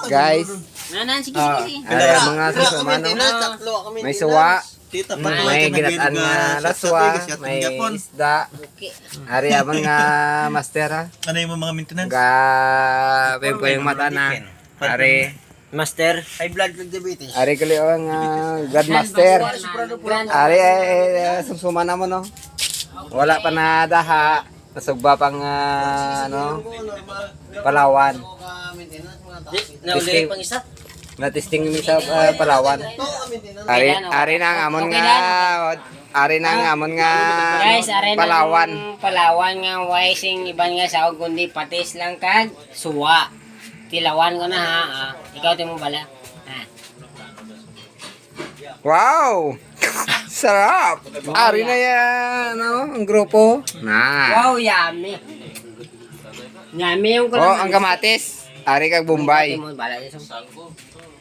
Guys, ada mga susumano. May suwa, may ginataan nga laswa, may isda. Ari abang nga master ha. Ano yung mga maintenance? Pwede ko yung mata na. Ari Master, high blood diabetes. Ari kali ang Godmaster. Ari sumsuman na mo no. Wala pa na daha. Nasugba pang ano Palawan. Nauli pang isa. Na-testing mi sa Palawan. Ari na ang amon nga Guys, are Palawan. Palawan nga wising iban nga sa kundi patis lang kag suwa. Tilawan ko na ha. Ikaw timo bala. Ha. Wow! Sarap! Ari na yan, ang grupo. Na. Wow, yummy. Yummy yung ko Oh, ang kamatis. Ari kag Bombay. Timo bala iso.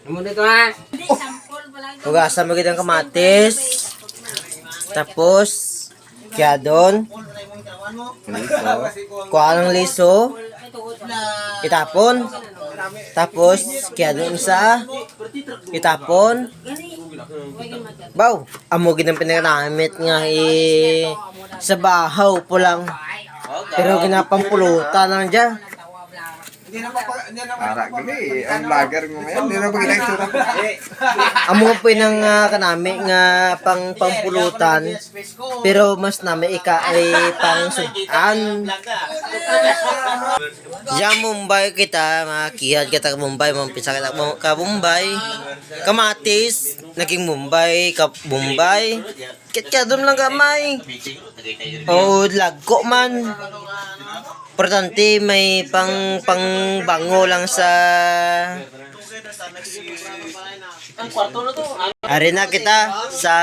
Amo dito ha. Hugasan mo kitang kamatis. Tapos, kyadon. Kuha ng liso. Itapon. Tapos, kyadon isa. Itapon. Baw, amo ginang pinagamit nga sa bahaw po lang. Pero ginapampulutan lang dyan. Para gini, ang vlogger mo ngayon, hindi na pa kita itsura. Amo po nang kanami nga pampulutan. Pero mas nami ay pang sudan. Diyan Mumbai kita, makikihad kita ka Mumbai, mampisa kita ka Mumbai. Kamatis, naging Mumbai, ka Mumbai. Kit doon lang gamay. O lagko man. Importante may pangbango lang sa ari na kita sa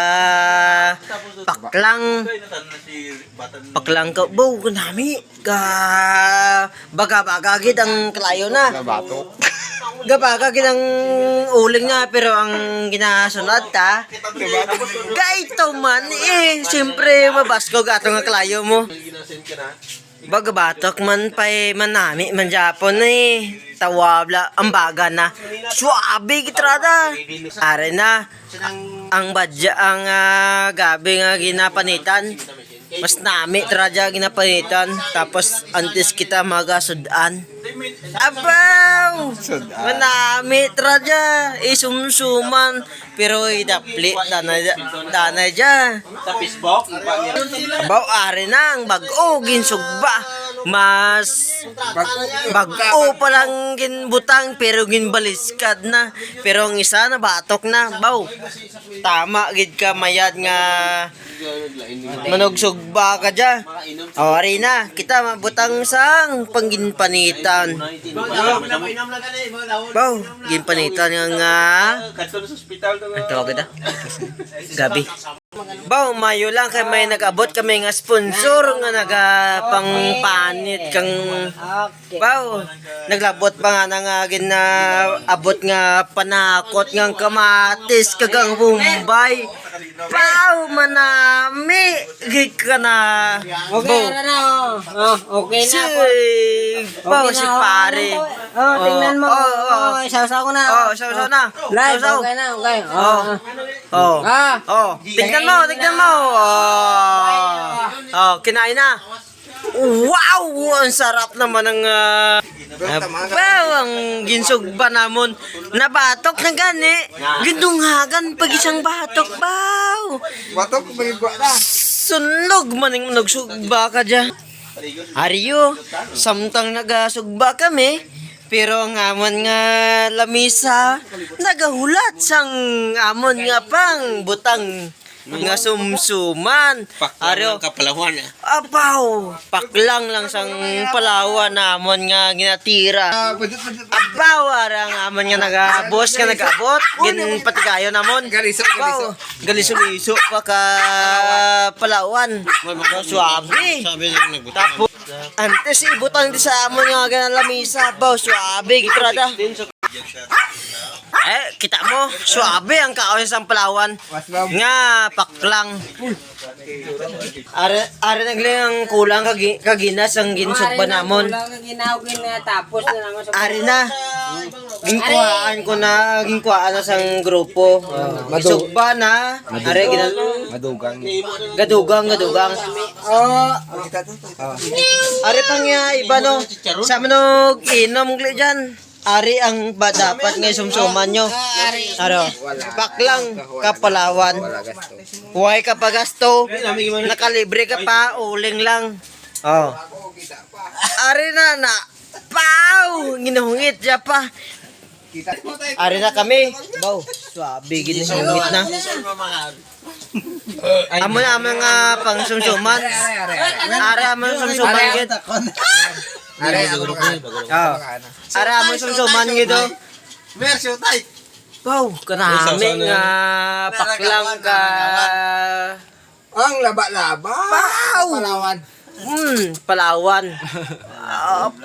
paklang ka bo nami ka baga gid ang kalayo na Bato. gabaga gid ang uling nga pero ang ginasunod ta gaito man siyempre mabasko gato nga kalayo mo. Bagabatok man pa'y manami man Japon tawabla ang baga na suabe gitrada are na ang badya ang gabi nga ginapanitan mas nami traja ginapanitan tapos antes kita magasudan abaw manami traja isumsuman pero idapli dana ja Sa Facebook? baw are na ang bag-o ginsugba mas bag-o pa lang ginbutang pero ginbaliskad na pero ang isa na batok na baw tama gid ka mayad nga manugsugba ka dya o ari na kita mabutang sang pangginpanitan baw ginpanitan nga Kadto sa ospital to. ang tawag na gabi baw mayo lang kay may nag-abot kami nga sponsor nga nagapangpanit kang baw naglabot pa nga nga ginaabot nga panakot nga kamatis kagang Bombay baw manami gid ka na Okay na na. Okay na po. baw Okay si na, pare tingnan mo. Isaw-saw ko na. saw na Live, saw okay na, okay. tingnan mo kinain na wow ang sarap naman ng wow ang ginsugba namon nabatok na gani gindunghagan pag isang batok baw Batok, magigwa na. sunlog man ang nagsugba ka dyan Ariyo, samtang nagasugba kami, pero ang amon nga lamisa, nagahulat sang amon nga pang butang nga sumsuman. Ariyo, Kapalawan. abaw, paklang lang sang Palawan namon nga ginatira. Abaw, arang amon nga nagabos nga nagabot, ginpatigayo namon. Abaw, galiso-liso pa ka Palawan. Suabe. Tapos, antes ibutang di sa amon nga lamisa, abaw, suabe, gitrada. Kita mo, suabe ang kaoy sa Palawan. Nga, paklang. Are nagling ang kulang kaginas ang ginsog ba namon. Kulang ang ginawin na tapos na naman sa Are na. Gingkuhaan na sang grupo. Isog ba na. Are ginal. Gadugang. Are pang iba no. Sa manog inom gli dyan. Ari ang dapat ngay sumsuman nyo. Ano? Paklang kapalawan. Huwag ka pa gasto. Nakalibre ka pa. Uling lang. Oh. Ari na. Pau! Ginuhungit siya pa. Ari na kami. Baw. Swabe ginuhungit na. Amo na mga pang sumsuman. Ari amo sumsuman gid. Ara mo sumsuman gitu. Mersyo tay. Wow, karami nga paklang ka. Ang laba-laba. Palawan. Palawan.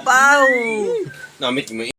Pau. Namit mo